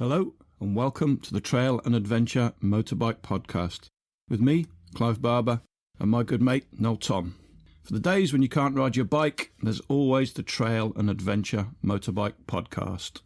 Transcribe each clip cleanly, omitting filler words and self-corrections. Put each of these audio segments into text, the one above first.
Hello and welcome to the Trail and Adventure Motorbike Podcast with me, Clive Barber, and my good mate, Noel Tom. For the days when you can't ride your bike, there's always the Trail and Adventure Motorbike Podcast.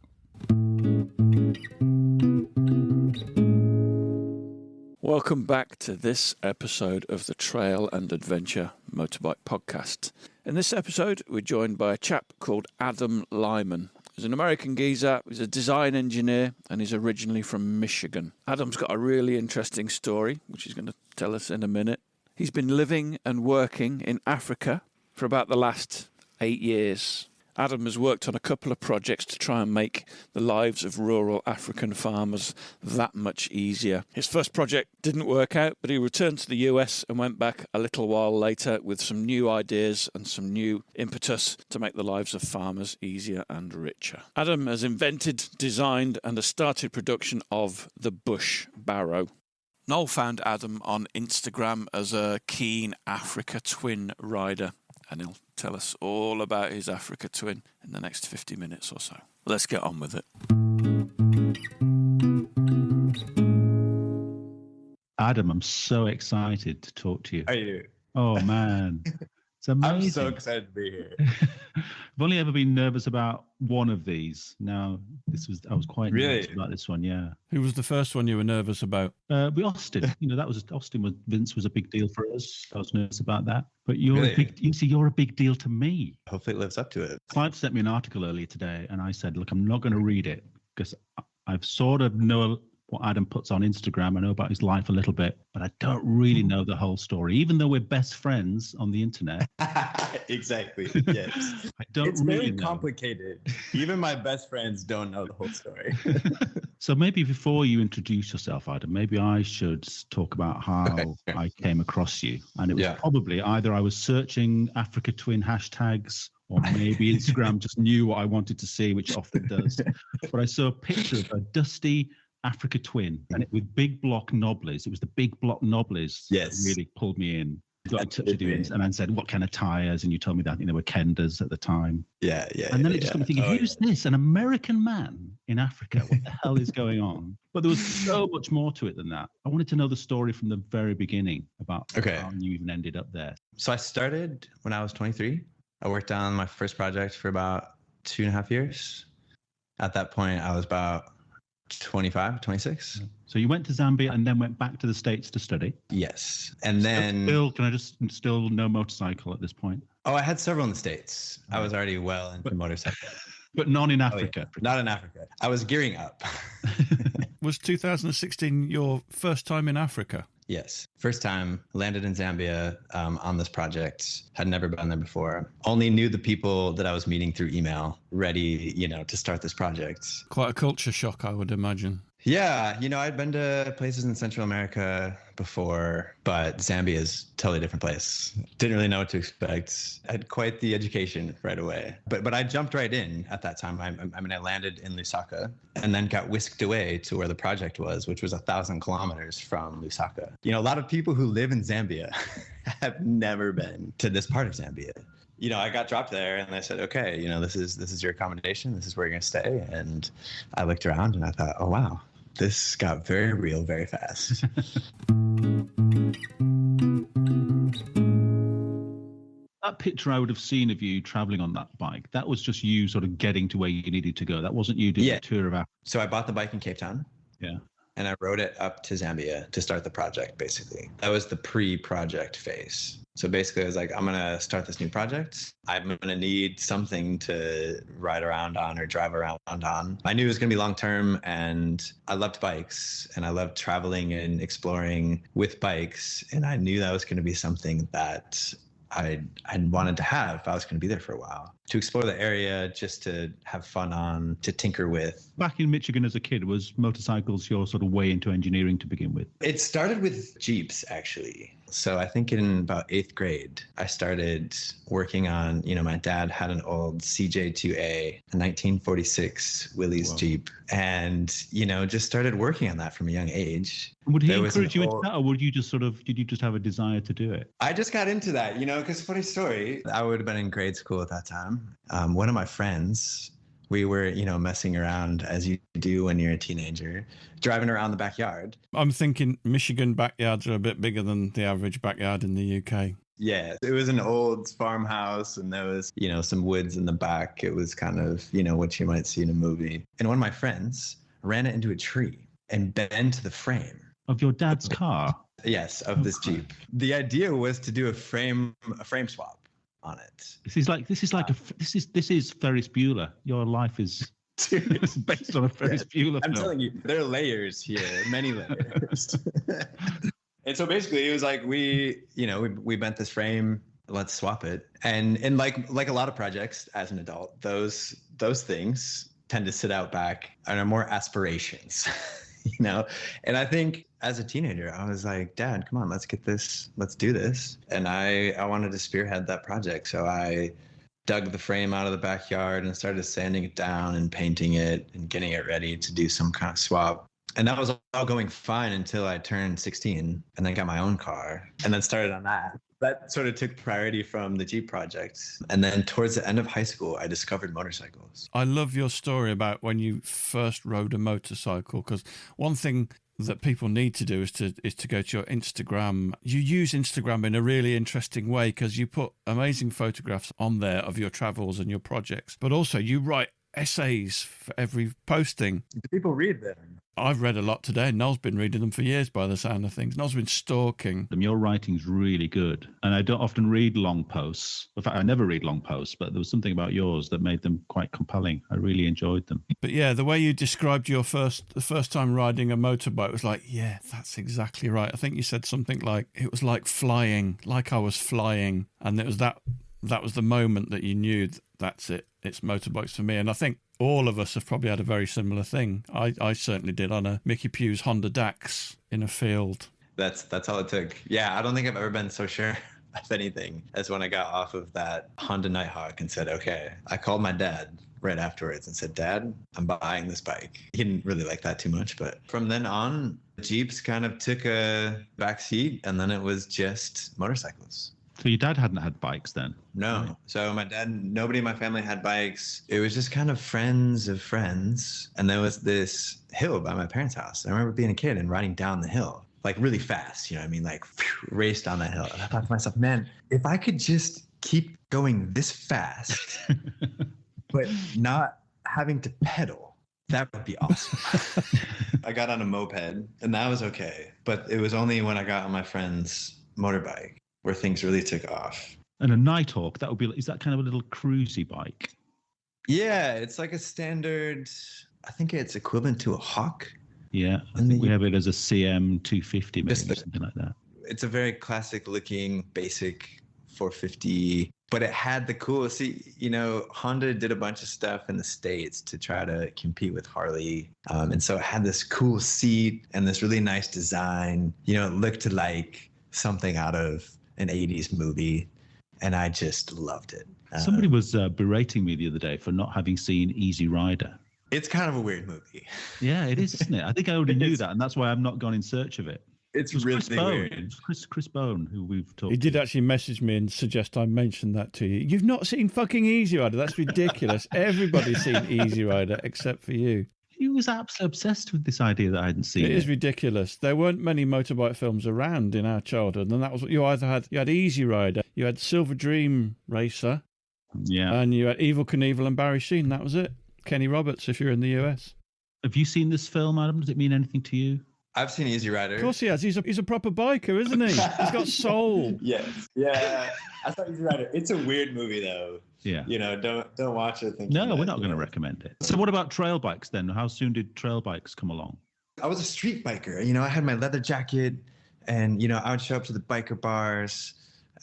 Welcome back to this episode of the Trail and Adventure Motorbike Podcast. In this episode, we're joined by a chap called Adam Lyman. He's an American geezer, he's a design engineer, and he's originally from Michigan. Adam's got a really interesting story, which he's going to tell us in a minute. He's been living and working in Africa for about the last 8 years. Adam has worked on a couple of projects to try and make the lives of rural African farmers that much easier. His first project didn't work out, but he returned to the US and went back a little while later with some new ideas and some new impetus to make the lives of farmers easier and richer. Adam has invented, designed, and has started production of the Bush Barrow. Noel found Adam on Instagram as a keen Africa twin rider, and he'll tell us all about his Africa twin in the next 50 minutes or so. Let's get on with it. Adam, I'm so excited to talk to you. Are you? Oh, man. It's amazing. I'm so excited to be here. I've only ever been nervous about one of these. Now, I was quite nervous about this one, yeah. Who was the first one you were nervous about? Austin. Vince was a big deal for us. I was nervous about that. But you're a big deal to me. Hopefully it lives up to it. Clive sent me an article earlier today, and I said, look, I'm not going to read it because I've sort of know what Adam puts on Instagram. I know about his life a little bit, but I don't really know the whole story, even though we're best friends on the internet. Exactly. Yes. It's very complicated. Even my best friends don't know the whole story. So maybe before you introduce yourself, Adam, maybe I should talk about how I came across you. And it was probably either I was searching Africa Twin hashtags, or maybe Instagram just knew what I wanted to see, which often does. But I saw a picture of a dusty Africa Twin, and it with big block knobblies. It was the big block knobblies that really pulled me in. Got in touch with you and I said, what kind of tires? And you told me that they were Kendas at the time. Yeah. And then it just got me thinking, who's this? An American man in Africa? What the hell is going on? But there was so much more to it than that. I wanted to know the story from the very beginning about how you even ended up there. So I started when I was 23. I worked on my first project for about 2.5 years. At that point, I was about 25, 26. So you went to Zambia and then went back to the States to study? Yes. And then... Still no motorcycle at this point? Oh, I had several in the States. I was already well into motorcycle. But none in Africa? Not in Africa. I was gearing up. Was 2016 your first time in Africa? Yes. First time, landed in Zambia on this project. Had never been there before. Only knew the people that I was meeting through email, ready, to start this project. Quite a culture shock, I would imagine. Yeah, I'd been to places in Central America before, but Zambia is a totally different place. Didn't really know what to expect. I had quite the education right away. But I jumped right in at that time. I landed in Lusaka and then got whisked away to where the project was, which was 1,000 kilometers from Lusaka. A lot of people who live in Zambia have never been to this part of Zambia. I got dropped there and they said, okay, this is your accommodation. This is where you're going to stay. And I looked around and I thought, oh, wow, this got very real very fast. That picture I would have seen of you traveling on that bike, that was just you sort of getting to where you needed to go. That wasn't you doing a tour of Africa. So I bought the bike in Cape Town. Yeah. And I rode it up to Zambia to start the project, basically. That was the pre-project phase. So basically, I was like, I'm going to start this new project. I'm going to need something to ride around on or drive around on. I knew it was going to be long-term, and I loved bikes, and I loved traveling and exploring with bikes. And I knew that was going to be something that I wanted to have if I was going to be there for a while. To explore the area, just to have fun on, to tinker with. Back in Michigan as a kid, was motorcycles your sort of way into engineering to begin with? It started with Jeeps, actually. So I think in about 8th grade, I started working on, my dad had an old CJ2A, a 1946 Willys Jeep, and, just started working on that from a young age. Would he encourage you into that, or did you just have a desire to do it? I just got into that, because funny story, I would have been in grade school at that time. One of my friends We were, messing around as you do when you're a teenager, driving around the backyard. I'm thinking Michigan backyards are a bit bigger than the average backyard in the UK. Yeah, it was an old farmhouse and there was, some woods in the back. It was kind of, what you might see in a movie. And one of my friends ran it into a tree and bent the frame. Of your dad's car? Yes, of this Jeep. The idea was to do a frame swap on it. This is Ferris Bueller. Your life is based on a Ferris Bueller film. I'm telling you, there are layers here, many layers. And so basically, it was like we bent this frame. Let's swap it. And like a lot of projects as an adult, those things tend to sit out back and are more aspirations, And I think as a teenager, I was like, Dad, come on, let's do this. And I wanted to spearhead that project, so I dug the frame out of the backyard and started sanding it down and painting it and getting it ready to do some kind of swap. And that was all going fine until I turned 16 and then got my own car and then started on that. That sort of took priority from the Jeep project. And then towards the end of high school, I discovered motorcycles. I love your story about when you first rode a motorcycle, because one thing that people need to do is to go to your Instagram. You use Instagram in a really interesting way because you put amazing photographs on there of your travels and your projects, but also you write essays for every posting. Do people read them? I've read a lot today. Noel's been reading them for years by the sound of things. Noel's been stalking. Your writing's really good. And I don't often read long posts. In fact, I never read long posts, but there was something about yours that made them quite compelling. I really enjoyed them. But yeah, the way you described the first time riding a motorbike was like, yeah, that's exactly right. I think you said something like, it was like flying, like I was flying. And it was that was the moment that you knew that's it. It's motorbikes for me. And I think all of us have probably had a very similar thing. I certainly did on a Mickey Pugh's Honda Dax in a field. That's all it took. Yeah, I don't think I've ever been so sure of anything as when I got off of that Honda Nighthawk and said, okay. I called my dad right afterwards and said, Dad, I'm buying this bike. He didn't really like that too much, but from then on, Jeeps kind of took a backseat, and then it was just motorcycles. So your dad hadn't had bikes then? No. Right. So my dad, nobody in my family had bikes. It was just kind of friends of friends. And there was this hill by my parents' house. I remember being a kid and riding down the hill, like really fast, race down that hill. And I thought to myself, man, if I could just keep going this fast, but not having to pedal, that would be awesome. I got on a moped and that was okay. But it was only when I got on my friend's motorbike where things really took off. And a Nighthawk, is that kind of a little cruisy bike? Yeah, it's like a standard, I think it's equivalent to a Hawk. Yeah, I think we have it as a CM 250, maybe something like that. It's a very classic looking, basic 450, but it had the cool, Honda did a bunch of stuff in the States to try to compete with Harley. And so it had this cool seat and this really nice design. It looked like something out of an 80s movie, and I just loved it. Somebody was berating me the other day for not having seen Easy Rider. It's kind of a weird movie. Yeah, it is, isn't it? I think I already knew that, and that's why I've not gone in search of it. It's really weird. It was Chris Bone, who we've talked to. He did actually message me and suggest I mention that to you. You've not seen fucking Easy Rider? That's ridiculous. Everybody's seen Easy Rider except for you. He was absolutely obsessed with this idea that I hadn't seen it. It is ridiculous. There weren't many motorbike films around in our childhood, and that was what you either had. You had Easy Rider, you had Silver Dream Racer, and you had Evel Knievel and Barry Sheen. That was it. Kenny Roberts, if you're in the US. Have you seen this film, Adam? Does it mean anything to you? I've seen Easy Rider. Of course he has. He's a proper biker, isn't he? He's got soul. Yes. Yeah. I saw Easy Rider. It's a weird movie, though. Yeah. Don't watch it. No, we're not going to recommend it. So what about trail bikes then? How soon did trail bikes come along? I was a street biker. I had my leather jacket, and I would show up to the biker bars,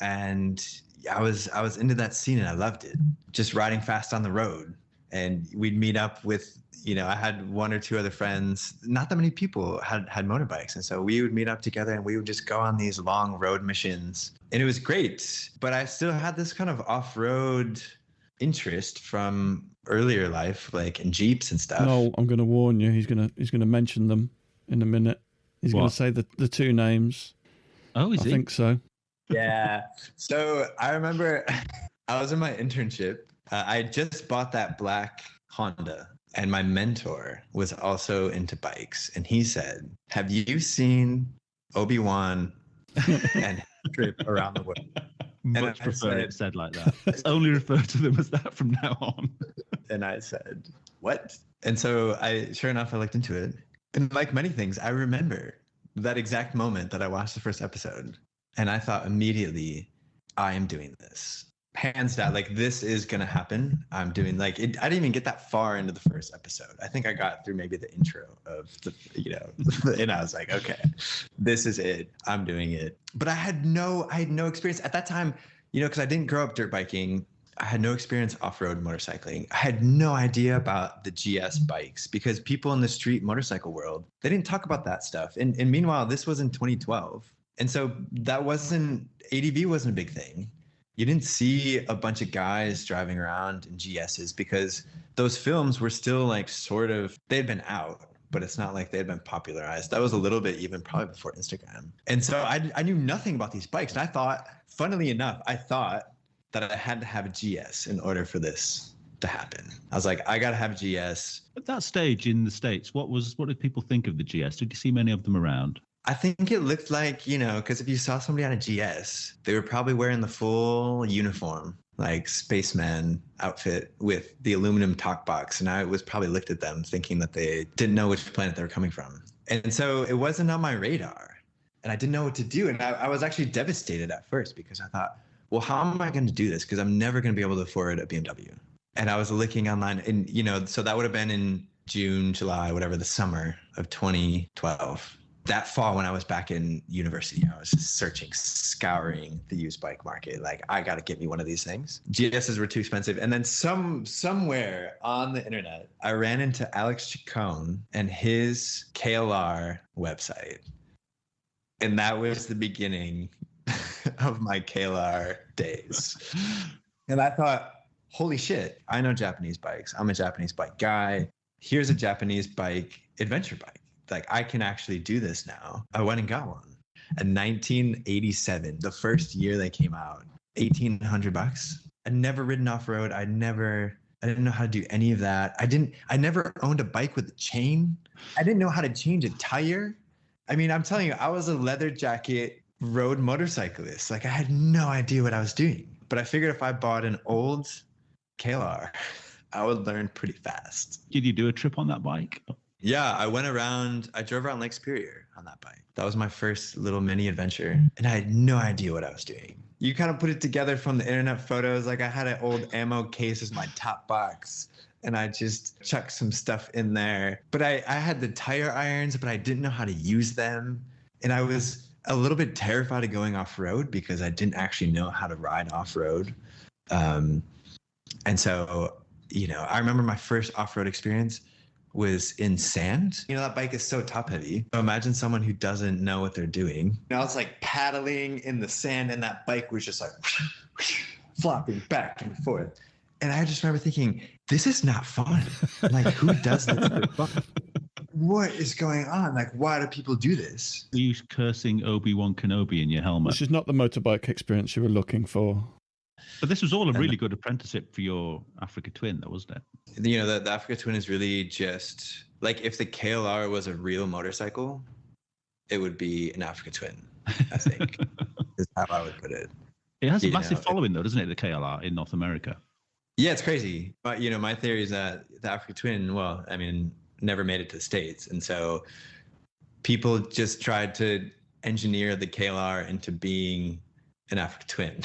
and I was into that scene, and I loved it. Just riding fast on the road, and we'd meet up with. I had one or two other friends. Not that many people had motorbikes. And so we would meet up together and we would just go on these long road missions. And it was great. But I still had this kind of off-road interest from earlier life, like in Jeeps and stuff. No, I'm going to warn you. He's going to mention them in a minute. He's going to say the two names. Oh, is he? I think so. Yeah. So I remember I was in my internship. I just bought that black Honda. And my mentor was also into bikes. And he said, have you seen Obi-Wan and Trip around the world? Much prefer it said like that. Let's only refer to them as that from now on. And I said, what? And so sure enough, I looked into it. And like many things, I remember that exact moment that I watched the first episode. And I thought immediately, I am doing this. Hands down, like this is going to happen. I'm doing like it. I didn't even get that far into the first episode. I think I got through maybe the intro of the, and I was like, okay, this is it. I'm doing it. But I had no experience at that time, because I didn't grow up dirt biking. I had no experience off-road motorcycling. I had no idea about the GS bikes because people in the street motorcycle world, they didn't talk about that stuff. And meanwhile, this was in 2012. And so ADV wasn't a big thing. You didn't see a bunch of guys driving around in GSs because those films were still like they'd been out, but it's not like they'd been popularized. That was a little bit even probably before Instagram. And so I knew nothing about these bikes. And I thought, funnily enough, that I had to have a GS in order for this to happen. I was like, I got to have a GS. At that stage in the States, what did people think of the GS? Did you see many of them around? I think it looked like, because if you saw somebody on a GS, they were probably wearing the full uniform, like spaceman outfit with the aluminum talk box. And I was probably looked at them thinking that they didn't know which planet they were coming from. And so it wasn't on my radar and I didn't know what to do. And I was actually devastated at first because I thought, well, how am I going to do this? Because I'm never going to be able to afford a BMW. And I was looking online and, so that would have been in June, July, whatever, the summer of 2012. That fall when I was back in university, I was just scouring the used bike market. Like, I got to get me one of these things. GSs were too expensive. And then somewhere on the internet, I ran into Alex Chacon and his KLR website. And that was the beginning of my KLR days. And I thought, holy shit, I know Japanese bikes. I'm a Japanese bike guy. Here's a Japanese bike adventure bike. Like, I can actually do this now. I went and got one. In 1987, the first year they came out, $1,800. I'd never ridden off-road. I didn't know how to do any of that. I never owned a bike with a chain. I didn't know how to change a tire. I mean, I'm telling you, I was a leather jacket road motorcyclist. Like, I had no idea what I was doing. But I figured if I bought an old KLR, I would learn pretty fast. Did you do a trip on that bike? Yeah, I drove around Lake Superior on that bike. That was my first little mini adventure. And I had no idea what I was doing. You kind of put it together from the internet photos. Like, I had an old ammo case as my top box. And I just chucked some stuff in there. But I had the tire irons, but I didn't know how to use them. And I was a little bit terrified of going off-road because I didn't actually know how to ride off-road. And so, I remember my first off-road experience was in sand. That bike is so top heavy. So imagine someone who doesn't know what they're doing. I was like paddling in the sand and that bike was just like flopping back and forth. And I just remember thinking, this is not fun. Like, who does this for fun? What is going on? Like, why do people do this? Were you cursing Obi-Wan Kenobi in your helmet? This is not the motorbike experience you were looking for. But this was all a really good apprenticeship for your Africa Twin, though, wasn't it? The Africa Twin is really just like, if the KLR was a real motorcycle, it would be an Africa Twin, I think, is how I would put it. It has a massive following, though, doesn't it, the KLR in North America? Yeah, it's crazy. But, my theory is that the Africa Twin, never made it to the States. And so people just tried to engineer the KLR into being an Africa Twin.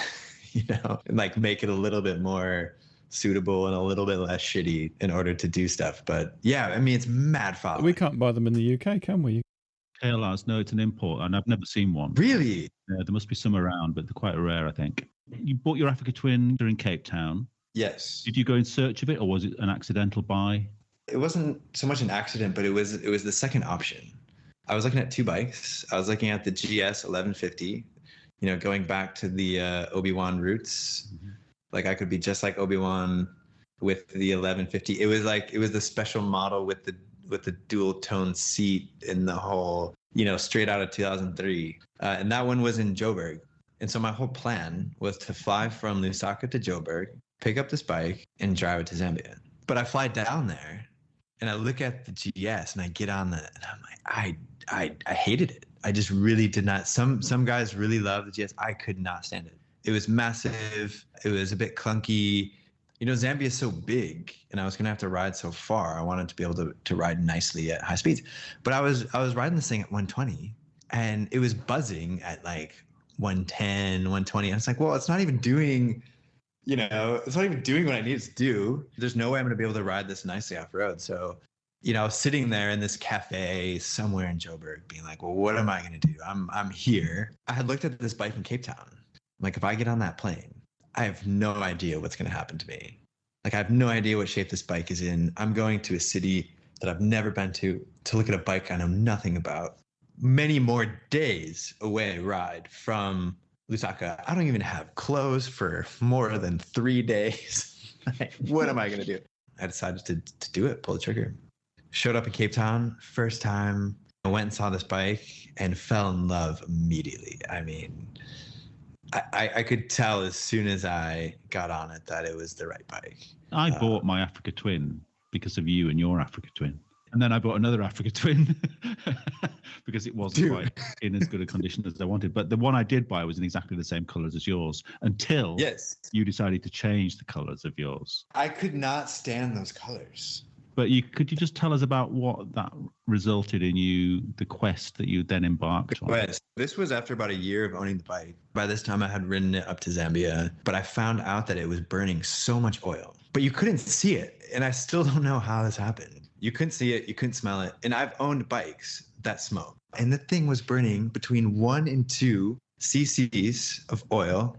And like make it a little bit more suitable and a little bit less shitty in order to do stuff. But yeah, it's mad following. We can't buy them in the UK, can we? KLRs, no, it's an import, and I've never seen one. Really? Yeah, there must be some around, but they're quite rare, I think. You bought your Africa Twin during Cape Town. Yes. Did you go in search of it, or was it an accidental buy? It wasn't so much an accident, but it was the second option. I was looking at two bikes. I was looking at the GS 1150. Going back to the Obi-Wan roots, like I could be just like Obi-Wan with the 1150. It was the special model with the dual tone seat in the whole, straight out of 2003. And that one was in Joburg. And so my whole plan was to fly from Lusaka to Joburg, pick up this bike and drive it to Zambia. But I fly down there and I look at the GS and I get on and I'm like, I hated it. I just really did not. Some guys really love the GS. I could not stand it. It was massive. It was a bit clunky. Zambia is so big and I was going to have to ride so far. I wanted to be able to ride nicely at high speeds. But I was riding this thing at 120 and it was buzzing at like 110, 120. And it's like, well, it's not even doing, it's not even doing what I need it to do. There's no way I'm going to be able to ride this nicely off road. So, I was sitting there in this cafe somewhere in Joburg being like, well, what am I going to do? I'm here. I had looked at this bike in Cape Town. Like, if I get on that plane, I have no idea what's going to happen to me. Like, I have no idea what shape this bike is in. I'm going to a city that I've never been to look at a bike I know nothing about. Many more days away ride from Lusaka. I don't even have clothes for more than 3 days. Like, what am I going to do? I decided to do it, pull the trigger. Showed up in Cape Town, first time. I went and saw this bike and fell in love immediately. I mean, I could tell as soon as I got on it that it was the right bike. I bought my Africa Twin because of you and your Africa Twin. And then I bought another Africa Twin because it wasn't quite in as good a condition as I wanted. But the one I did buy was in exactly the same colors as yours until you decided to change the colors of yours. I could not stand those colors. But could you just tell us about what that resulted in the quest that you then embarked on? This was after about a year of owning the bike. By this time, I had ridden it up to Zambia, but I found out that it was burning so much oil. But you couldn't see it, and I still don't know how this happened. You couldn't see it, you couldn't smell it, and I've owned bikes that smoke. And the thing was burning between 1 and 2 cc's of oil,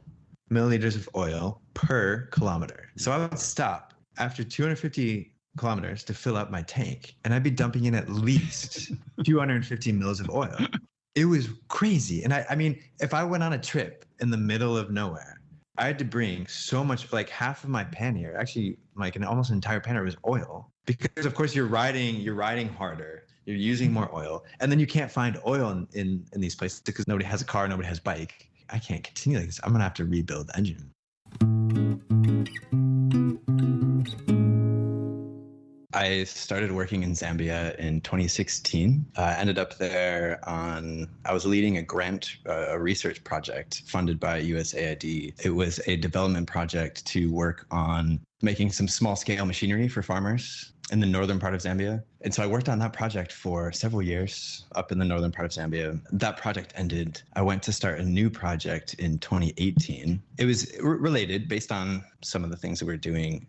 milliliters of oil per kilometer. So I would stop after 250 kilometers to fill up my tank, and I'd be dumping in at least 250 mils of oil. It was crazy. And I mean, if I went on a trip in the middle of nowhere, I had to bring so much, like half of my pannier, actually like almost an entire pannier was oil, because of course you're riding harder, you're using more oil, and then you can't find oil in these places because nobody has a car, nobody has a bike. I can't continue like this. I'm gonna have to rebuild the engine. I started working in Zambia in 2016. I ended up there I was leading a research project funded by USAID. It was a development project to work on making some small scale machinery for farmers in the northern part of Zambia. And so I worked on that project for several years up in the northern part of Zambia. That project ended. I went to start a new project in 2018. It was related based on some of the things that we were doing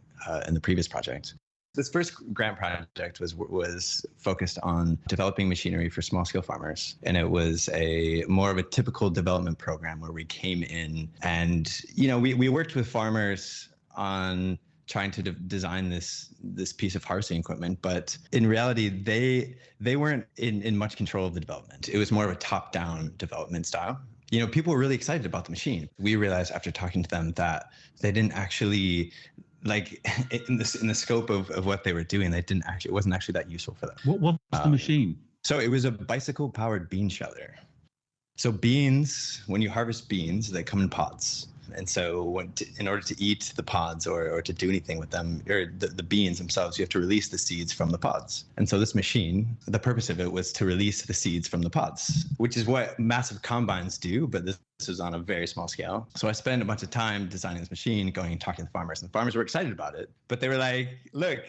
in the previous project. This first grant project was focused on developing machinery for small-scale farmers, and it was more of a typical development program where we came in and we worked with farmers on trying to design this piece of harvesting equipment, but in reality they weren't in much control of the development. It was more of a top-down development style. People were really excited about the machine. We realized after talking to them that they didn't actually, like in the scope of what they were doing, it wasn't actually that useful for them. What was the machine? So it was a bicycle powered bean sheller. So beans, when you harvest beans, they come in pods. And so in order to eat the pods or to do anything with them, or the beans themselves, you have to release the seeds from the pods. And so this machine, the purpose of it was to release the seeds from the pods, which is what massive combines do, but this was on a very small scale. So I spent a bunch of time designing this machine, going and talking to the farmers, and the farmers were excited about it. But they were like, look,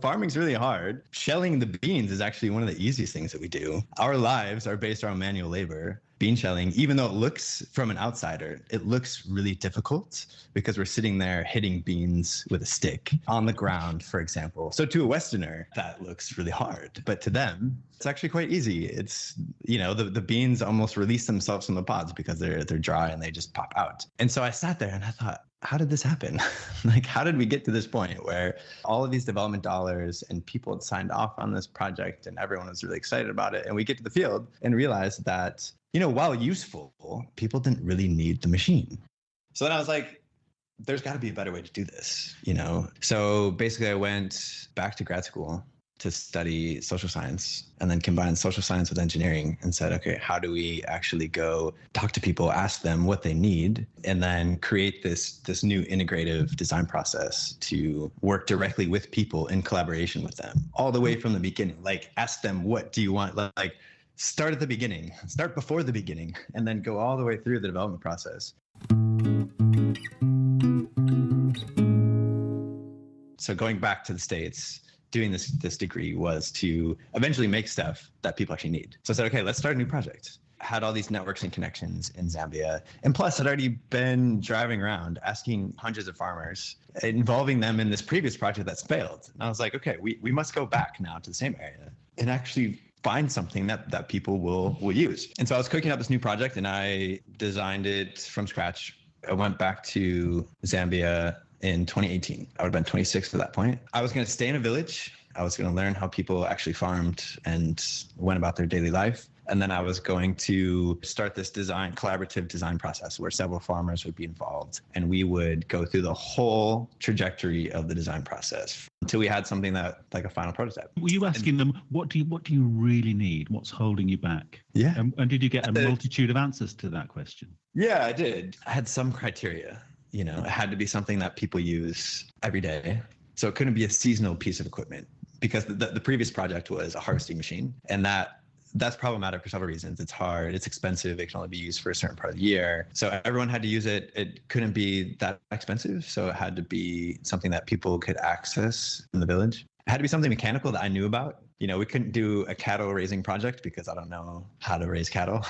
farming's really hard. Shelling the beans is actually one of the easiest things that we do. Our lives are based around manual labor. Bean shelling, even though it looks from an outsider, it looks really difficult because we're sitting there hitting beans with a stick on the ground, for example. So to a Westerner, that looks really hard. But to them, it's actually quite easy. It's, the beans almost release themselves from the pods because they're dry and they just pop out. And so I sat there and I thought, how did this happen? Like, how did we get to this point where all of these development dollars and people had signed off on this project and everyone was really excited about it? And we get to the field and realize that, while useful, people didn't really need the machine. So then I was like, there's got to be a better way to do this, So basically I went back to grad school to study social science and then combined social science with engineering and said, okay, how do we actually go talk to people, ask them what they need, and then create this new integrative design process to work directly with people in collaboration with them all the way from the beginning. Like ask them, what do you want? Like start at the beginning, start before the beginning, and then go all the way through the development process. So going back to the States, doing this degree was to eventually make stuff that people actually need. So I said, okay, let's start a new project. Had all these networks and connections in Zambia. And plus, I'd already been driving around asking hundreds of farmers, involving them in this previous project that's failed. And I was like, okay, we must go back now to the same area and actually find something that people will use. And so I was cooking up this new project and I designed it from scratch. I went back to Zambia in 2018. I would have been 26 at that point. I was going to stay in a village. I was going to learn how people actually farmed and went about their daily life. And then I was going to start this collaborative design process where several farmers would be involved. And we would go through the whole trajectory of the design process until we had something that like a final prototype. Were you asking them, what do you really need? What's holding you back? Yeah. And did you get a multitude of answers to that question? Yeah, I did. I had some criteria. You know, it had to be something that people use every day. So it couldn't be a seasonal piece of equipment because the previous project was a harvesting machine. And that's problematic for several reasons. It's hard, it's expensive, it can only be used for a certain part of the year. So everyone had to use it. It couldn't be that expensive. So it had to be something that people could access in the village. It had to be something mechanical that I knew about. You know, we couldn't do a cattle raising project because I don't know how to raise cattle.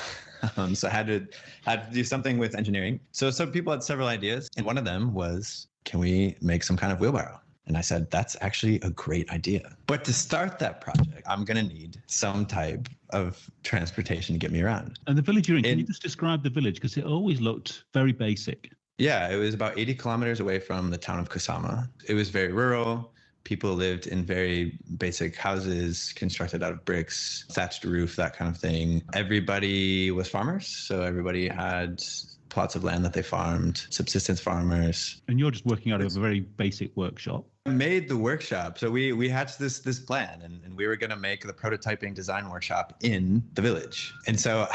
So I had to do something with engineering. So some people had several ideas. And one of them was, can we make some kind of wheelbarrow? And I said, that's actually a great idea. But to start that project, I'm going to need some type of transportation to get me around. And the village you're in, can you just describe the village? Because it always looked very basic. Yeah, it was about 80 kilometers away from the town of Kusama. It was very rural. People lived in very basic houses constructed out of bricks, thatched roof, that kind of thing. Everybody was farmers. So everybody had plots of land that they farmed, subsistence farmers. And you're just working out of a very basic workshop. Made the workshop. So we hatched this plan and we were going to make the prototyping design workshop in the village. And so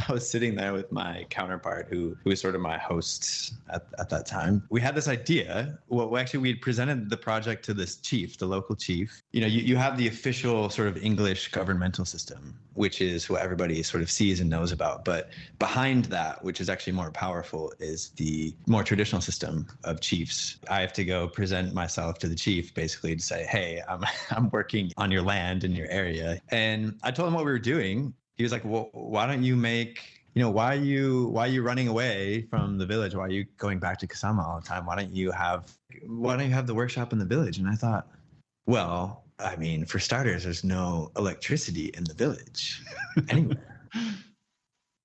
I was sitting there with my counterpart who was sort of my host at that time. We had this idea. Well, actually we presented the project to this chief, the local chief. You know, you have the official sort of English governmental system, which is what everybody sort of sees and knows about. But behind that, which is actually more powerful, is the more traditional system of chiefs. I have to go present myself to the chief basically to say, hey, I'm working on your land in your area. And I told him what we were doing. He was like, well, why don't you make, you know, why are you running away from the village? Why are you going back to Kusama all the time? Why don't you have the workshop in the village? And I thought, well, I mean, for starters, there's no electricity in the village anywhere.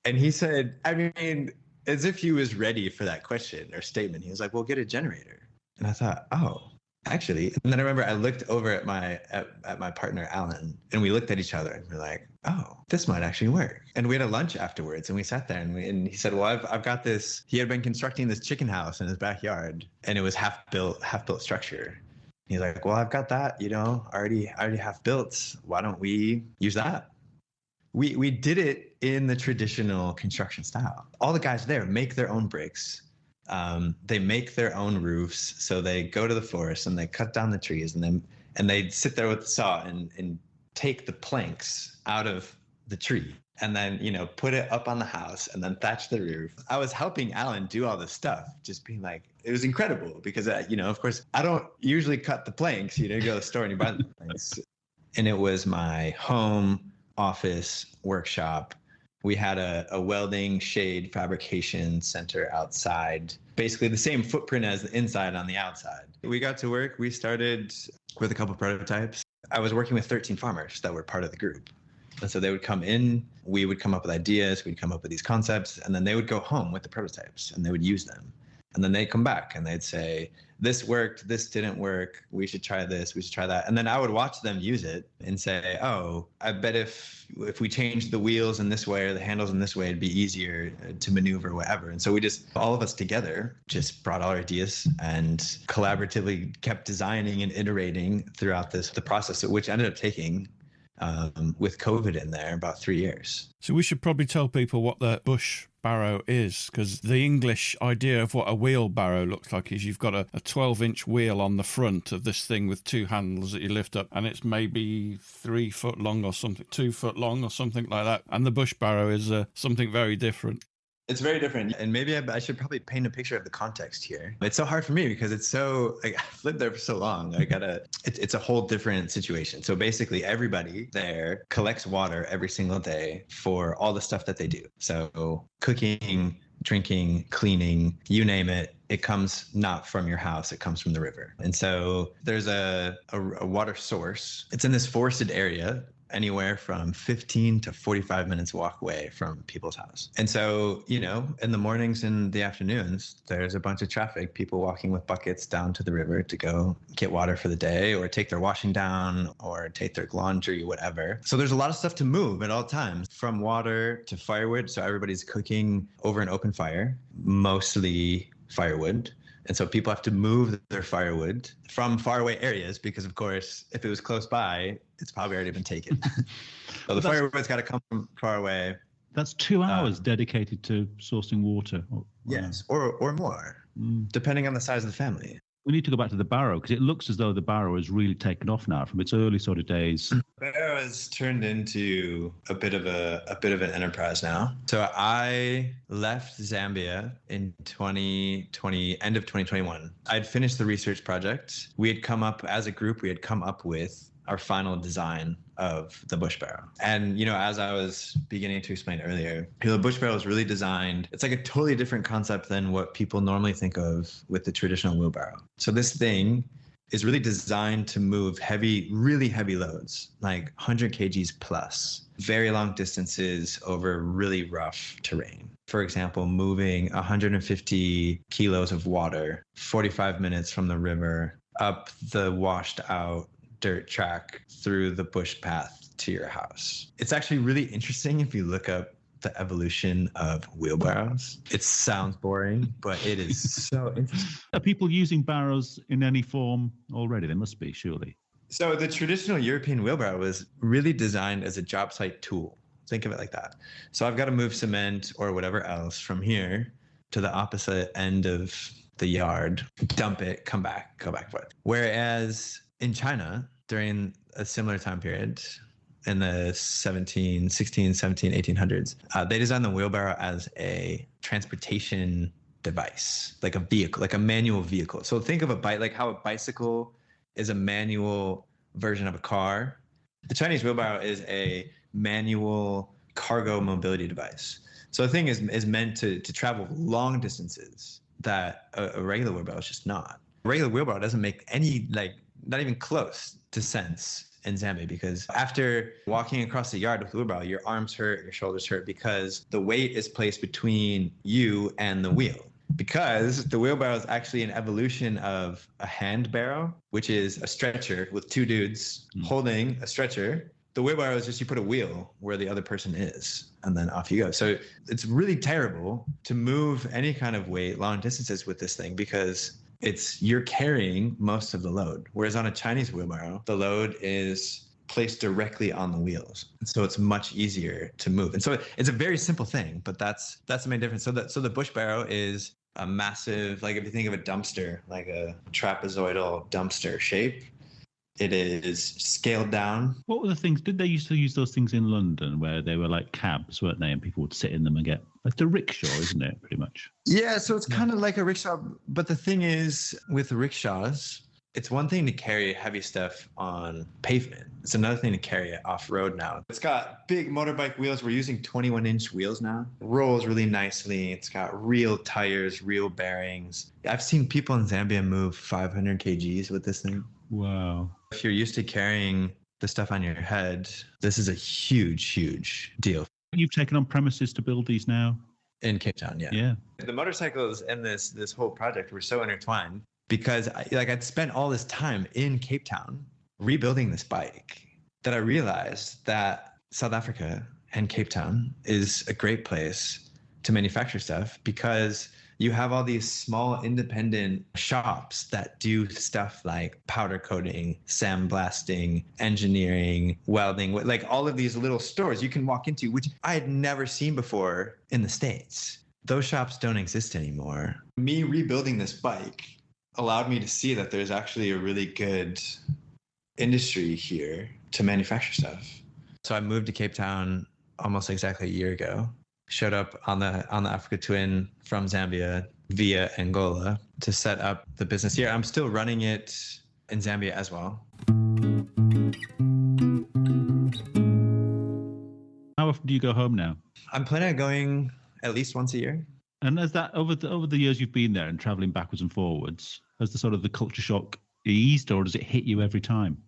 And he said, I mean, as if he was ready for that question or statement. He was like, well, get a generator. And I thought, oh, actually. And then I remember I looked over at my partner, Alan, and we looked at each other and we're like, oh, this might actually work. And we had a lunch afterwards and we sat there and he said, well, I've got this. He had been constructing this chicken house in his backyard and it was half built structure. He's like, well, I've got that, you know, already half built. Why don't we use that? We did it in the traditional construction style. All the guys there make their own bricks. They make their own roofs. So they go to the forest and they cut down the trees and they sit there with the saw and take the planks out of the tree and then, you know, put it up on the house and then thatch the roof. I was helping Alan do all this stuff, just being like, it was incredible because, you know, of course, I don't usually cut the planks. You know, you go to the store and you buy the planks. And it was my home office workshop. We had a welding shade fabrication center outside, basically the same footprint as the inside on the outside. We got to work. We started with a couple prototypes. I was working with 13 farmers that were part of the group. And so they would come in, we would come up with ideas, we'd come up with these concepts, and then they would go home with the prototypes and they would use them. And then they'd come back and they'd say, this worked, this didn't work, we should try this, we should try that. And then I would watch them use it and say, oh, I bet if we changed the wheels in this way or the handles in this way, it'd be easier to maneuver, whatever. And so we just, all of us together, just brought all our ideas and collaboratively kept designing and iterating throughout the process, which ended up taking, with COVID in there, about 3 years. So we should probably tell people what the Bush Barrow is, because the English idea of what a wheelbarrow looks like is you've got a 12-inch wheel on the front of this thing with two handles that you lift up, and it's maybe 3 foot long or something, 2 foot long or something like that. And the Bush Barrow is something very different. It's very different. And maybe I should probably paint a picture of the context here. It's so hard for me because it's so, like, I've lived there for so long. It's a whole different situation. So basically everybody there collects water every single day for all the stuff that they do. So cooking, drinking, cleaning, you name it. It comes not from your house, it comes from the river. And so there's a water source. It's in this forested area, anywhere from 15 to 45 minutes walk away from people's house. And so, you know, in the mornings and the afternoons, there's a bunch of traffic, people walking with buckets down to the river to go get water for the day or take their washing down or take their laundry, whatever. So there's a lot of stuff to move at all times, from water to firewood. So everybody's cooking over an open fire, mostly firewood. And so people have to move their firewood from faraway areas because, of course, if it was close by, it's probably already been taken. So the firewood's got to come from far away. That's 2 hours dedicated to sourcing water. Yes, or more, depending on the size of the family. We need to go back to the Barrow because it looks as though the Barrow has really taken off now from its early sort of days. Barrow has turned into a bit of an enterprise now. So I left Zambia in 2020, end of 2021. I'd finished the research project. We had come up as a group. We had come up with our final design of the Bush Barrow. And, you know, as I was beginning to explain earlier, the Bush Barrow is really designed, it's like a totally different concept than what people normally think of with the traditional wheelbarrow. So this thing is really designed to move heavy, really heavy loads, like 100 kgs plus, very long distances over really rough terrain. For example, moving 150 kilos of water, 45 minutes from the river, up the washed out dirt track through the bush path to your house. It's actually really interesting if you look up the evolution of wheelbarrows. It sounds boring, but it is so interesting. Are people using barrows in any form already? They must be, surely. So the traditional European wheelbarrow was really designed as a job site tool. Think of it like that. So I've got to move cement or whatever else from here to the opposite end of the yard, dump it, come back, go back for it. Whereas in China, during a similar time period, in the 1800s, they designed the wheelbarrow as a transportation device, like a vehicle, like a manual vehicle. So think of a bike, like how a bicycle is a manual version of a car. The Chinese wheelbarrow is a manual cargo mobility device. So the thing is meant to travel long distances that a regular wheelbarrow is just not. A regular wheelbarrow doesn't make any, like, not even close to sense in Zambia, because after walking across the yard with wheelbarrow, your arms hurt, your shoulders hurt, because the weight is placed between you and the wheel. Because the wheelbarrow is actually an evolution of a hand barrow, which is a stretcher with two dudes holding a stretcher. The wheelbarrow is just you put a wheel where the other person is, and then off you go. So it's really terrible to move any kind of weight long distances with this thing, because you're carrying most of the load. Whereas on a Chinese wheelbarrow, the load is placed directly on the wheels. So it's much easier to move. And so it's a very simple thing, but that's the main difference. So the Bush Barrow is a massive, like if you think of a dumpster, like a trapezoidal dumpster shape, it is scaled down. What were the things? Did they used to use those things in London where they were like cabs, weren't they? And people would sit in them and get, like the rickshaw, isn't it, pretty much? Yeah, so it's kind of like a rickshaw. But the thing is, with rickshaws, it's one thing to carry heavy stuff on pavement. It's another thing to carry it off-road now. It's got big motorbike wheels. We're using 21-inch wheels now. It rolls really nicely. It's got real tires, real bearings. I've seen people in Zambia move 500 kgs with this thing. Wow. If you're used to carrying the stuff on your head, this is a huge, huge deal. You've taken on premises to build these now? In Cape Town, yeah. Yeah. The motorcycles and this whole project were so intertwined because I'd spent all this time in Cape Town rebuilding this bike that I realized that South Africa and Cape Town is a great place to manufacture stuff because you have all these small independent shops that do stuff like powder coating, sandblasting, engineering, welding, like all of these little stores you can walk into, which I had never seen before in the States. Those shops don't exist anymore. Me rebuilding this bike allowed me to see that there's actually a really good industry here to manufacture stuff. So I moved to Cape Town almost exactly a year ago. Showed up on the Africa Twin from Zambia via Angola to set up the business here. I'm still running it in Zambia as well. How often do you go home now? I'm planning on going at least once a year. And as that over the years you've been there and traveling backwards and forwards, has the sort of the culture shock eased, or does it hit you every time?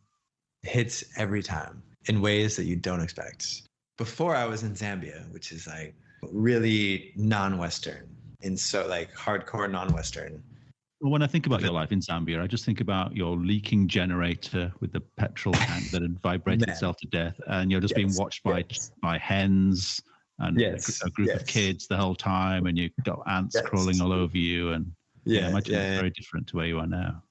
It hits every time in ways that you don't expect. Before I was in Zambia, which is like really non-Western, and so like hardcore non-Western. Well, when I think about your life in Zambia, I just think about your leaking generator with the petrol tank that had vibrated itself to death, and you're just being watched by hens and a group of kids the whole time, and you've got ants crawling all over you, and I imagine it's very different to where you are now.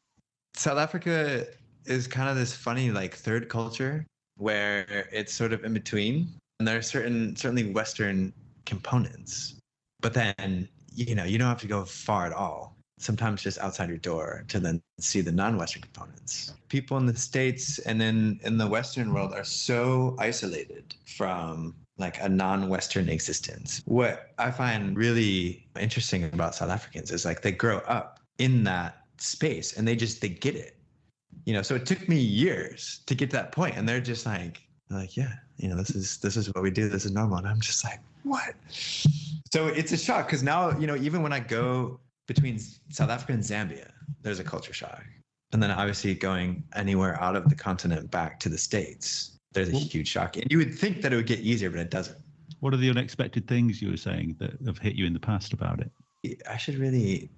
South Africa is kind of this funny like third culture where it's sort of in between, and there are certainly Western components, but then you don't have to go far at all. Sometimes just outside your door to then see the non-Western components. People in the States and then in the Western world are so isolated from like a non-Western existence. What I find really interesting about South Africans is like they grow up in that space and they get it. So it took me years to get to that point, and they're just like, yeah, this is what we do. This is normal. And I'm just like, what? So it's a shock because now, even when I go between South Africa and Zambia, there's a culture shock. And then obviously going anywhere out of the continent back to the States, there's a huge shock. And you would think that it would get easier, but it doesn't. What are the unexpected things you were saying that have hit you in the past about it? I should really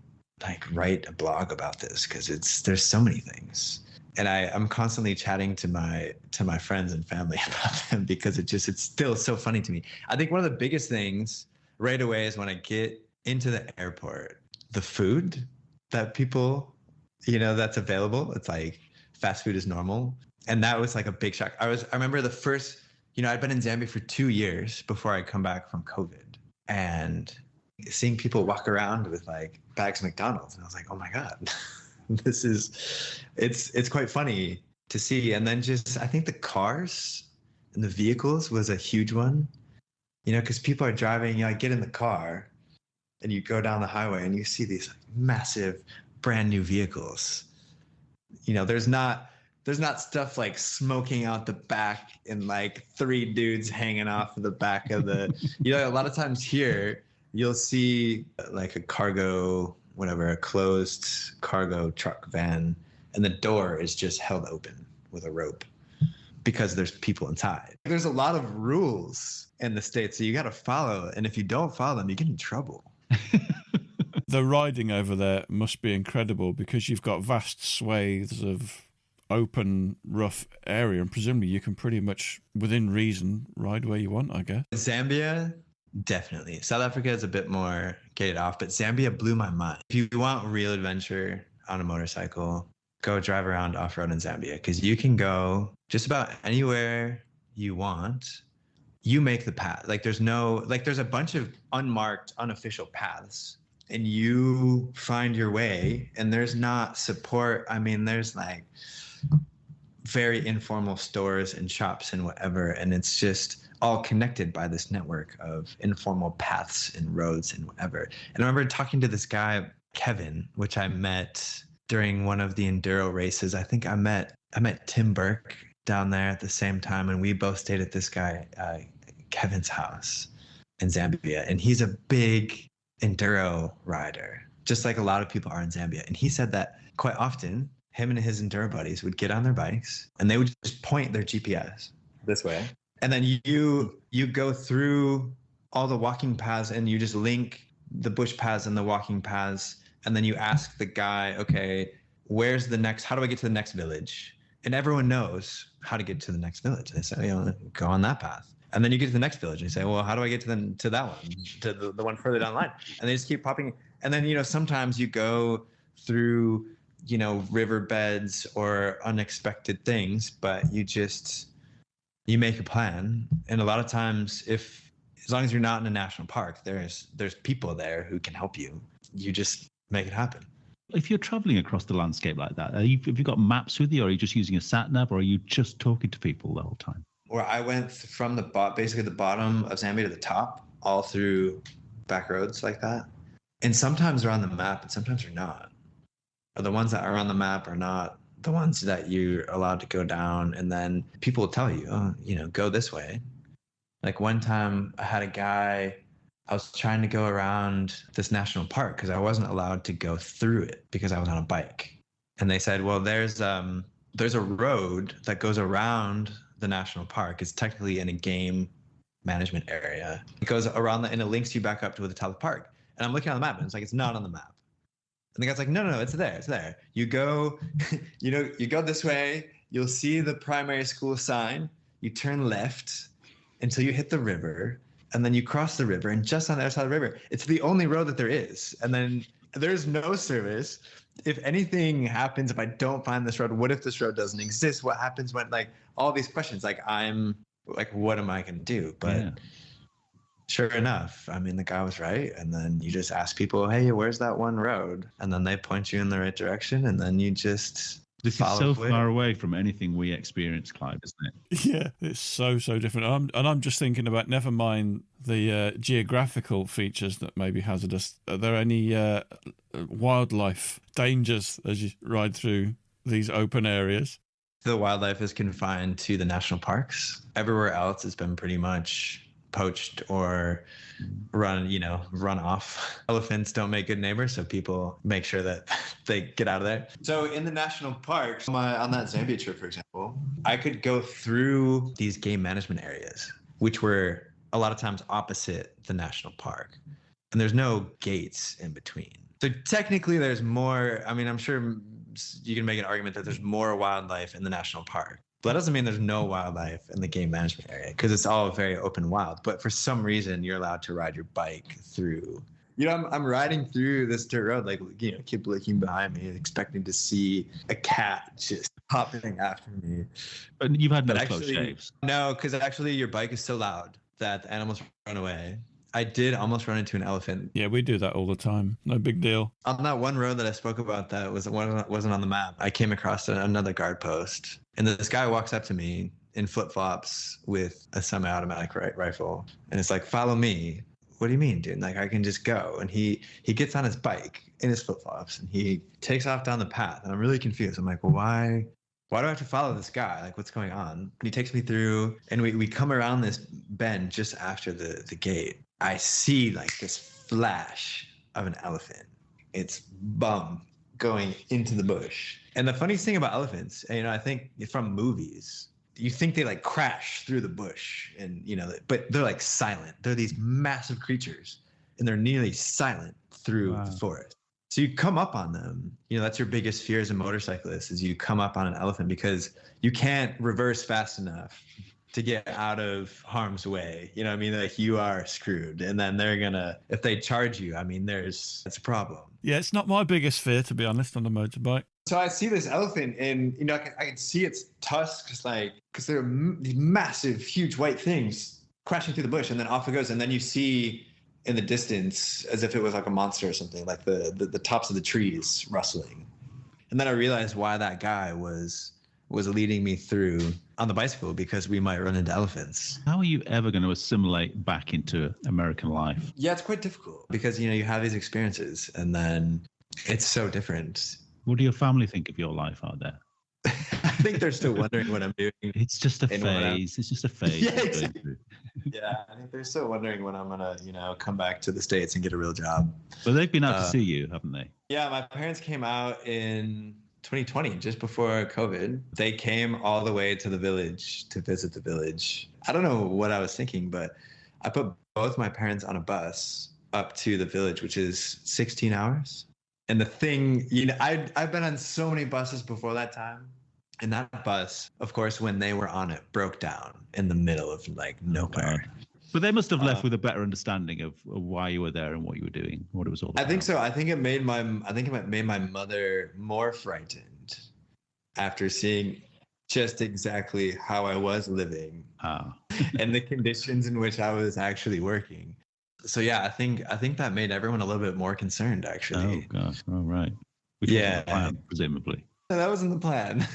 write a blog about this because there's so many things. And I'm constantly chatting to my friends and family about them because it's still so funny to me. I think one of the biggest things right away is when I get into the airport, the food that people, that's available. It's like fast food is normal. And that was like a big shock. I remember the first, I'd been in Zambia for 2 years before I come back from COVID, and seeing people walk around with like bags of McDonald's. And I was like, oh my God, it's quite funny to see. And then I think the cars and the vehicles was a huge one, because people are driving, I get in the car and you go down the highway and you see these massive brand new vehicles. There's not stuff like smoking out the back and like 3 dudes hanging off of the back of the, a lot of times here you'll see like a cargo, whatever, a closed cargo truck van, and the door is just held open with a rope because there's people inside. There's a lot of rules in the States that you got to follow. And if you don't follow them, you get in trouble. The riding over there must be incredible because you've got vast swathes of open, rough area, and presumably you can pretty much, within reason, ride where you want, I guess. Zambia, definitely. South Africa is a bit more gated off, but Zambia blew my mind. If you want real adventure on a motorcycle, go drive around off-road in Zambia because you can go just about anywhere you want. You make the path. There's a bunch of unmarked, unofficial paths, and you find your way, and there's not support. I mean, there's like very informal stores and shops and whatever, and it's just all connected by this network of informal paths and roads and whatever. And I remember talking to this guy, Kevin, which I met during one of the enduro races. I think I met Tim Burke down there at the same time, and we both stayed at this guy, Kevin's house in Zambia. And he's a big enduro rider, just like a lot of people are in Zambia. And he said that quite often, him and his enduro buddies would get on their bikes and they would just point their GPS this way. And then you go through all the walking paths and you just link the bush paths and the walking paths, and then you ask the guy, okay, where's the next, how do I get to the next village? And everyone knows how to get to the next village. They say, go on that path. And then you get to the next village and you say, well, how do I get to that one, to the one further down the line? And they just keep popping. And then, sometimes you go through, riverbeds or unexpected things, but you make a plan. And a lot of times, as long as you're not in a national park, there's people there who can help you. You just make it happen. If you're traveling across the landscape like that, have you got maps with you, or are you just using a sat nav, or are you just talking to people the whole time? Where I went from basically the bottom of Zambia to the top, all through back roads like that. And sometimes they're on the map and sometimes they're not. Or the ones that are on the map are not the ones that you're allowed to go down. And then people will tell you, go this way. Like one time I had a guy, I was trying to go around this national park because I wasn't allowed to go through it because I was on a bike. And they said, well, there's a road that goes around the national park. It's technically in a game management area. It goes around and it links you back up to the top of the park. And I'm looking on the map and it's like, it's not on the map. And the guy's like, no, it's there. You go, you go this way, you'll see the primary school sign, you turn left until you hit the river, and then you cross the river, and just on the other side of the river, it's the only road that there is. And then there's no service. If anything happens, if I don't find this road, what if this road doesn't exist? What happens when, all these questions, I'm like, what am I going to do? But sure enough, the guy was right. And then you just ask people, hey, where's that one road? And then they point you in the right direction. And then you just This is so far away from anything we experience, Clive, isn't it? Yeah, it's so different. I'm just thinking about, never mind the geographical features that may be hazardous. Are there any wildlife dangers as you ride through these open areas? The wildlife is confined to the national parks. Everywhere else has been pretty much poached or run off. Elephants don't make good neighbors, so people make sure that they get out of there. So in the national parks, on that Zambia trip, for example, I could go through these game management areas, which were a lot of times opposite the national park. And there's no gates in between. So technically there's more, I'm sure you can make an argument that there's more wildlife in the national park. But that doesn't mean there's no wildlife in the game management area, because it's all very open wild. But for some reason, you're allowed to ride your bike through. I'm riding through this dirt road, keep looking behind me, expecting to see a cat just hopping after me. But you've had no close shaves. No, because actually your bike is so loud that the animals run away. I did almost run into an elephant. Yeah, we do that all the time. No big deal. On that one road that I spoke about that wasn't on the map, I came across another guard post. And this guy walks up to me in flip-flops with a semi-automatic rifle. And it's like, follow me. What do you mean, dude? I can just go. And he gets on his bike in his flip-flops and he takes off down the path. And I'm really confused. I'm like, well, why do I have to follow this guy? What's going on? And he takes me through and we come around this bend just after the gate. I see this flash of an elephant. Its bum going into the bush. And the funniest thing about elephants, I think from movies, you think they crash through the bush and, but they're silent. They're these massive creatures and they're nearly silent through the forest. So you come up on them, that's your biggest fear as a motorcyclist, is you come up on an elephant because you can't reverse fast enough to get out of harm's way. You are screwed. And then they're gonna, if they charge you, it's a problem. Yeah, it's not my biggest fear, to be honest, on the motorbike. So I see this elephant and, I can see its tusks, because they're these massive, huge white things crashing through the bush, and then off it goes. And then you see in the distance, as if it was a monster or something, the tops of the trees rustling. And then I realized why that guy was leading me through on the bicycle, because we might run into elephants. How are you ever going to assimilate back into American life? Yeah, it's quite difficult because, you have these experiences and then it's so different. What do your family think of your life out there? I think they're still wondering what I'm doing. It's just a phase. It's just a phase. Yeah, exactly. Yeah, I think they're still wondering when I'm going to, come back to the States and get a real job. But they've been out to see you, haven't they? Yeah, my parents came out in 2020, just before COVID. They came all the way to the village to visit the village. I don't know what I was thinking, but I put both my parents on a bus up to the village, which is 16 hours. And the thing, I've been on so many buses before that time. And that bus, of course, when they were on it, broke down in the middle of like nowhere. But they must have left with a better understanding of why you were there and what you were doing, what it was all about. I think so. I think it made my mother more frightened after seeing just exactly how I was living and the conditions in which I was actually working. So yeah, I think that made everyone a little bit more concerned, actually. Oh gosh, all right. Which yeah, was the plan, presumably. That wasn't the plan.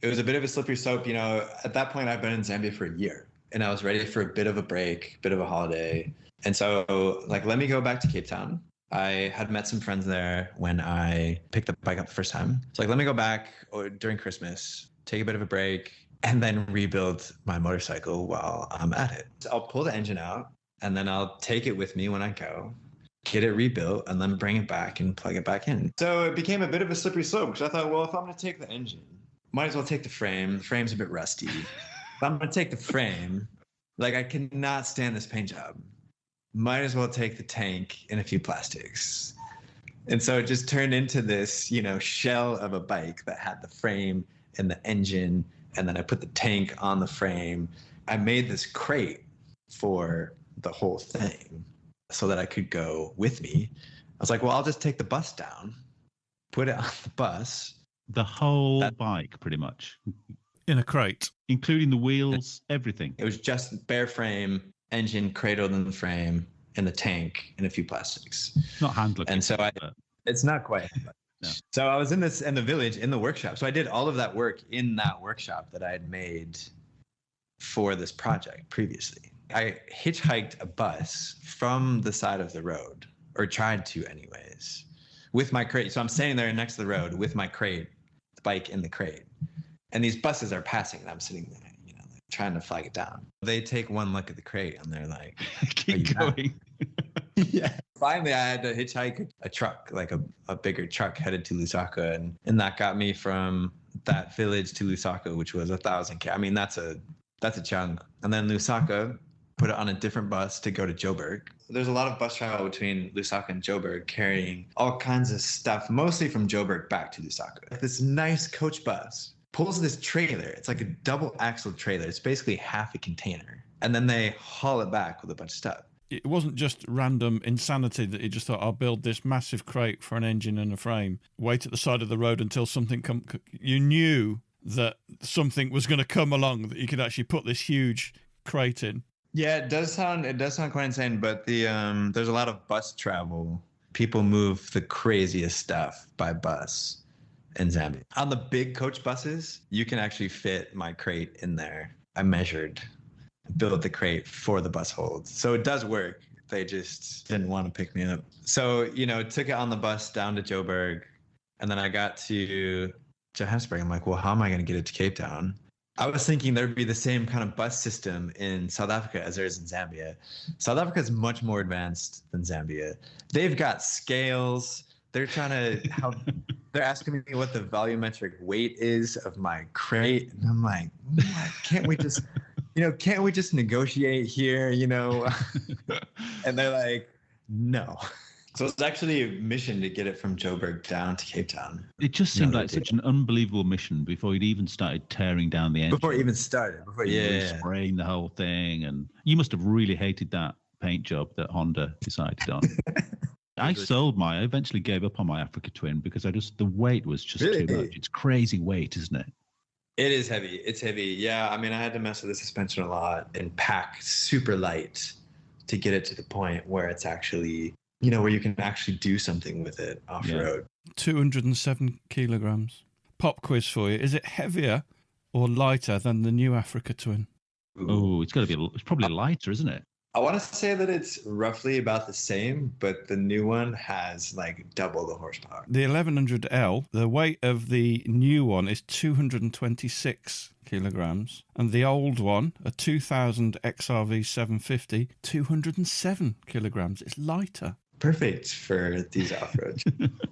It was a bit of a slippery slope. At that point, I've been in Zambia for a year, and I was ready for a bit of a break, bit of a holiday. And so, let me go back to Cape Town. I had met some friends there when I picked the bike up the first time. So, let me go back during Christmas, take a bit of a break, and then rebuild my motorcycle while I'm at it. So I'll pull the engine out, and then I'll take it with me when I go, get it rebuilt, and then bring it back and plug it back in. So it became a bit of a slippery slope, because I thought, well, if I'm going to take the engine, might as well take the frame. The frame's a bit rusty. If I'm going to take the frame, I cannot stand this paint job. Might as well take the tank and a few plastics. And so it just turned into this, shell of a bike that had the frame and the engine, and then I put the tank on the frame. I made this crate for the whole thing so that I could go with me. I was like, well, I'll just take the bus down, put it on the bus. The whole bike, pretty much. In a crate. Including the wheels, everything. It was just bare frame, engine cradled in the frame, and the tank, and a few plastics. It's not hand looking. And so it's not quite. No. So I was in the village, in the workshop. So I did all of that work in that workshop that I had made for this project previously. I hitchhiked a bus from the side of the road, or tried to anyways, with my crate. So I'm standing there next to the road with my crate, the bike in the crate. And these buses are passing, and I'm sitting there, trying to flag it down. They take one look at the crate, and they're like, keep going. Yeah. Finally, I had to hitchhike a truck, a bigger truck headed to Lusaka. And that got me from that village to Lusaka, which was 1,000 K. I mean, that's a chunk. And then Lusaka, put it on a different bus to go to Joburg. There's a lot of bus travel between Lusaka and Joburg, carrying all kinds of stuff, mostly from Joburg back to Lusaka. This nice coach bus pulls this trailer. It's like a double axle trailer. It's basically half a container. And then they haul it back with a bunch of stuff. It wasn't just random insanity that he just thought, I'll build this massive crate for an engine and a frame, wait at the side of the road until something you knew that something was going to come along, that you could actually put this huge crate in. Yeah, it does sound quite insane, but there's a lot of bus travel. People move the craziest stuff by bus in Zambia. On the big coach buses, you can actually fit my crate in there. I measured, built the crate for the bus hold. So it does work. They just didn't want to pick me up. So, took it on the bus down to Joburg. And then I got to Johannesburg. I'm like, well, how am I going to get it to Cape Town? I was thinking there'd be the same kind of bus system in South Africa as there is in Zambia. South Africa is much more advanced than Zambia. They've got scales. They're trying to help. They're asking me what the volumetric weight is of my crate. And I'm like, can't we just negotiate here, And they're like, no. So it's actually a mission to get it from Joburg down to Cape Town. It just seemed like such an unbelievable mission before you'd even started tearing down the engine. Before it even started. Spraying the whole thing. And you must have really hated that paint job that Honda decided on. I eventually gave up on my Africa Twin because the weight was just too much. It's crazy weight, isn't it? It is heavy. It's heavy. Yeah. I mean, I had to mess with the suspension a lot and pack super light to get it to the point where it's actually, where you can actually do something with it off road. 207 kilograms. Pop quiz for you. Is it heavier or lighter than the new Africa Twin? Oh, it's probably lighter, isn't it? I want to say that it's roughly about the same, but the new one has double the horsepower. The 1100L, the weight of the new one is 226 kilograms, and the old one, a 2000 XRV 750, 207 kilograms. It's lighter. Perfect for these off-roads.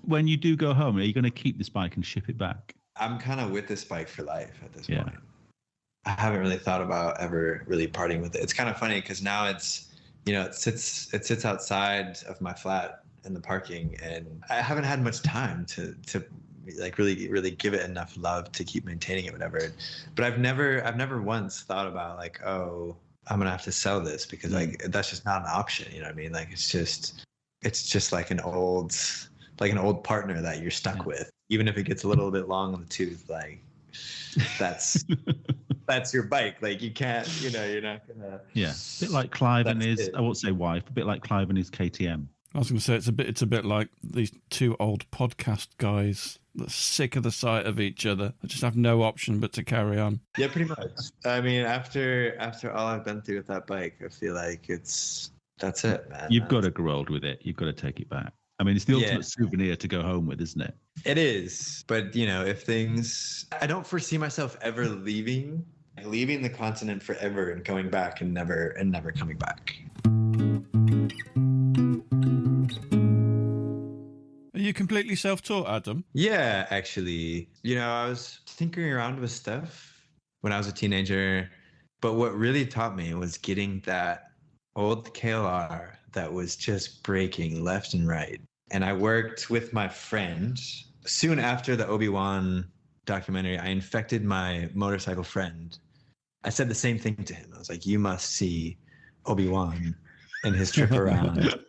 When you do go home, are you going to keep this bike and ship it back? I'm kind of with this bike for life at this point. I haven't really thought about ever really parting with it. It's kind of funny because now it's, it sits outside of my flat in the parking, and I haven't had much time to like really give it enough love to keep maintaining it, whatever. But I've never once thought about like, oh, I'm gonna have to sell this, because like that's just not an option. You know what I mean? Like it's just like an old partner that you're stuck with, even if it gets a little bit long on the tooth. Like that's your bike. Like you can't, you're not gonna. Yeah, a bit like Clive and his. I won't say wife. A bit like Clive and his KTM. I was going to say it's a bit like these two old podcast guys that are sick of the sight of each other. They just have no option but to carry on. Yeah, pretty much. I mean, after all I've been through with that bike, I feel like that's it, man. You've got to grow old with it. You've got to take it back. I mean, it's the ultimate souvenir to go home with, isn't it? It is. But, if things... I don't foresee myself ever leaving the continent forever and going back and never coming back. Are you completely self-taught, Adam? Yeah, actually. I was tinkering around with stuff when I was a teenager. But what really taught me was getting that old KLR that was just breaking left and right. And I worked with my friend. Soon after the Obi-Wan documentary, I infected my motorcycle friend. I said the same thing to him. I was like, you must see Obi-Wan and his trip around the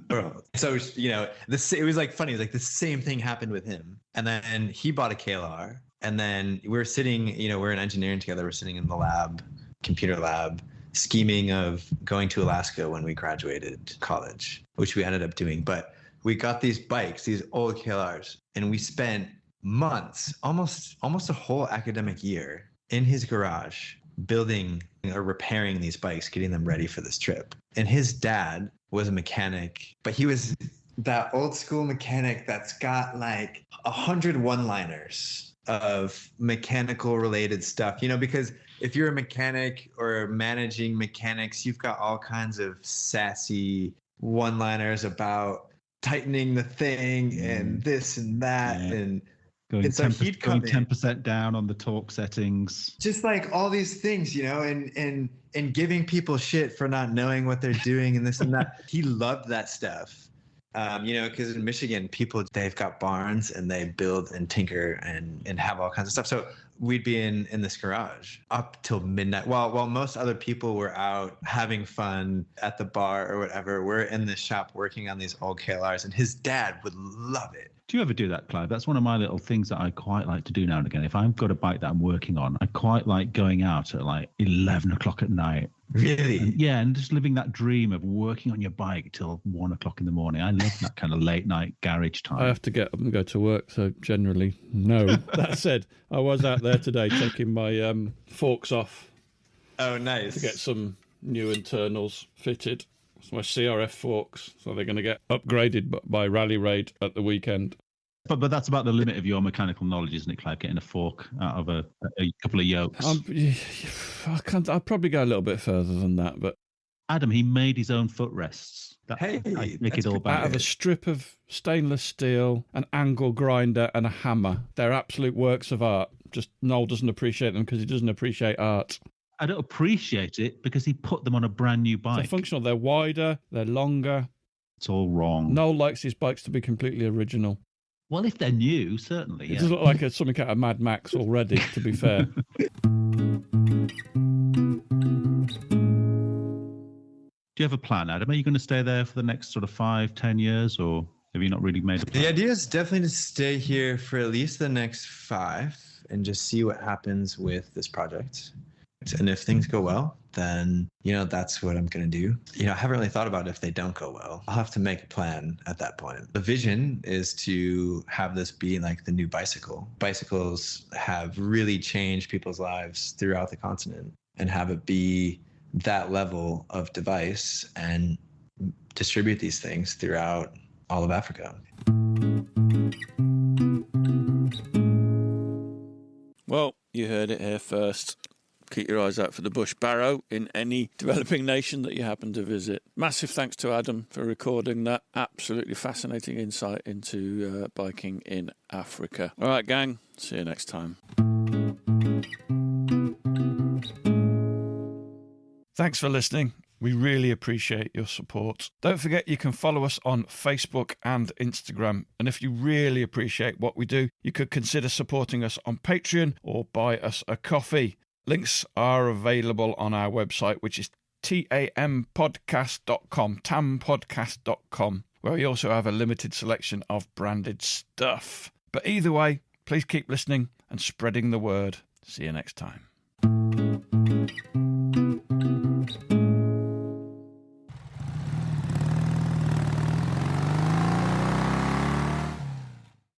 world. So, it was like funny. It was like the same thing happened with him. And then he bought a KLR. And then we're sitting, we're in engineering together. We're sitting in the lab, computer lab, scheming of going to Alaska when we graduated college, which we ended up doing. But we got these bikes, these old KLRs, and we spent months, almost a whole academic year in his garage building or repairing these bikes, getting them ready for this trip. And his dad was a mechanic, but he was that old school mechanic that's got like 100 one-liners of mechanical related stuff, because if you're a mechanic or managing mechanics, you've got all kinds of sassy one-liners about tightening the thing and this and that. And going 10% down on the torque settings. Just like all these things, and giving people shit for not knowing what they're doing and this and that. He loved that stuff. Because in Michigan, people, they've got barns and they build and tinker and have all kinds of stuff. So we'd be in this garage up till midnight. While most other people were out having fun at the bar or whatever, we're in this shop working on these old KLRs, and his dad would love it. Do you ever do that, Clive? That's one of my little things that I quite like to do now and again. If I've got a bike that I'm working on, I quite like going out at like 11 o'clock at night. Really? And just living that dream of working on your bike till 1 o'clock in the morning. I love that kind of late night garage time. I have to get up and go to work, so generally, no. That said, I was out there today taking my forks off. Oh, nice. To get some new internals fitted. It's my CRF forks, so they're going to get upgraded by Rally Raid at the weekend. But that's about the limit of your mechanical knowledge, isn't it, Clive? Getting a fork out of a couple of yokes. I'll probably go a little bit further than that, but Adam, he made his own footrests. Make it all back. Out of a strip of stainless steel, an angle grinder, and a hammer. They're absolute works of art. Just Noel doesn't appreciate them because he doesn't appreciate art. I don't appreciate it because he put them on a brand new bike. They're functional. They're wider. They're longer. It's all wrong. Noel likes his bikes to be completely original. Well, if they're new, certainly. It does look like something out of Mad Max already, to be fair. Do you have a plan, Adam? Are you going to stay there for the next sort of 5-10 years, or have you not really made a plan? The idea is definitely to stay here for at least the next 5 and just see what happens with this project. And if things go well, then, that's what I'm going to do. I haven't really thought about if they don't go well. I'll have to make a plan at that point. The vision is to have this be like the new bicycle. Bicycles have really changed people's lives throughout the continent, and have it be that level of device and distribute these things throughout all of Africa. Well, you heard it here first. Keep your eyes out for the Bush Barrow in any developing nation that you happen to visit. Massive thanks to Adam for recording that absolutely fascinating insight into biking in Africa. All right, gang. See you next time. Thanks for listening. We really appreciate your support. Don't forget you can follow us on Facebook and Instagram. And if you really appreciate what we do, you could consider supporting us on Patreon or buy us a coffee. Links are available on our website, which is tampodcast.com, tampodcast.com, where we also have a limited selection of branded stuff. But either way, please keep listening and spreading the word. See you next time.